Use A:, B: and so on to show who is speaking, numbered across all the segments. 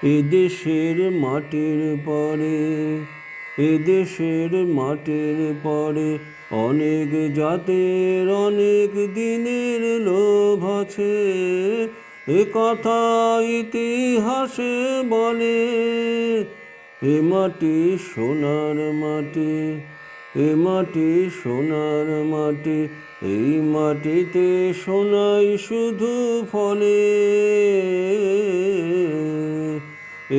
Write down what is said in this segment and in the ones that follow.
A: এদেশের মাটির পরে, এদেশের মাটির পরে অনেক জাতের অনেক দিনের লোভ আছে। এ কথা ইতিহাসে বলে। এ মাটি সোনার মাটি, এ মাটি সোনার মাটি, এই মাটিতে সোনাই শুধু ফলে।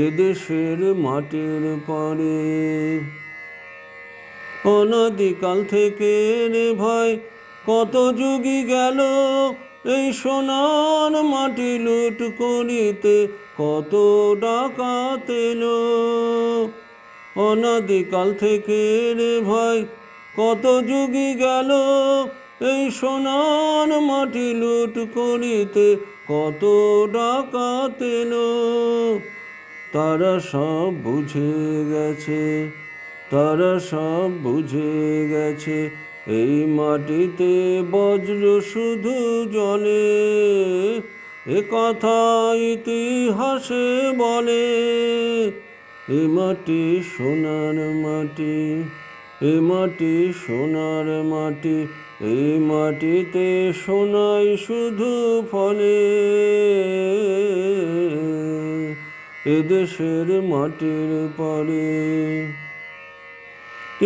A: এদেশের মাটির পরে অনাদিকাল থেকে রে ভাই কত যুগই গেল, এই সোনার মাটি লুট করিতে কত ডাকাত এলো। অনাদিকাল থেকে রে ভাই কত যুগই গেল, এই সোনার মাটি লুট করিতে কত ডাকাত এলো। তারা সব বুঝে গেছে, তারা সব বুঝে গেছে, এই মাটিতে বজ্র শুধু জ্বলে। এ কথা ইতিহাসে বলে। এ মাটি সোনার মাটি, এ মাটি সোনার মাটি, এই মাটিতে সোনাই শুধু ফলে। এদেশের মাটির পরে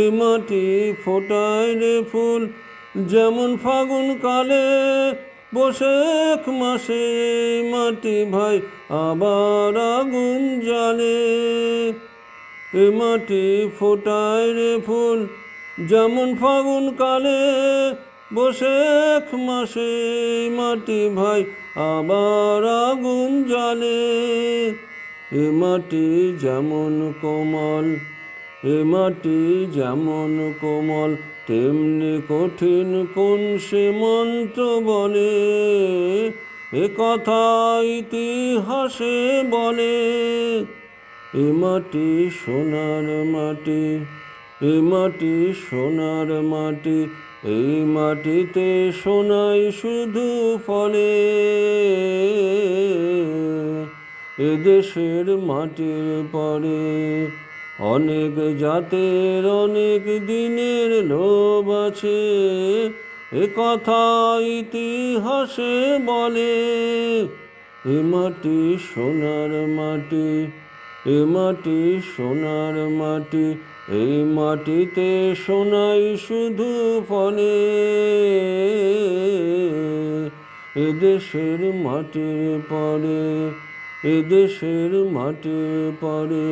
A: এ মাটি ফোটায় রে ফুল যেমন ফাগুন কালে, বৈশাখ মাসে মাটি ভাই আবার আগুন জ্বালে। এ মাটি ফোটায় রে ফুল যেমন ফাগুন কালে, বৈশাখ মাসে মাটি ভাই আবার আগুন জ্বালে। এ মাটি যেমন কোমল, এ মাটি যেমন কোমল, তেমনি কঠিন কোন সে মন্ত্র বলে। এ কথা ইতিহাসে বলে। এ মাটি সোনার মাটি, এ মাটি সোনার মাটি, এই মাটিতে সোনাই শুধু ফলে। এদেশের মাটির পরে অনেক জাতের অনেক দিনের লোভ আছে। এ কথা ইতিহাসে বলে। এ মাটি সোনার মাটি, এ মাটি সোনার মাটি, এই মাটিতে সোনাই শুধু ফলে। এদেশের মাটির পরে, এদেশের মাটির পরে।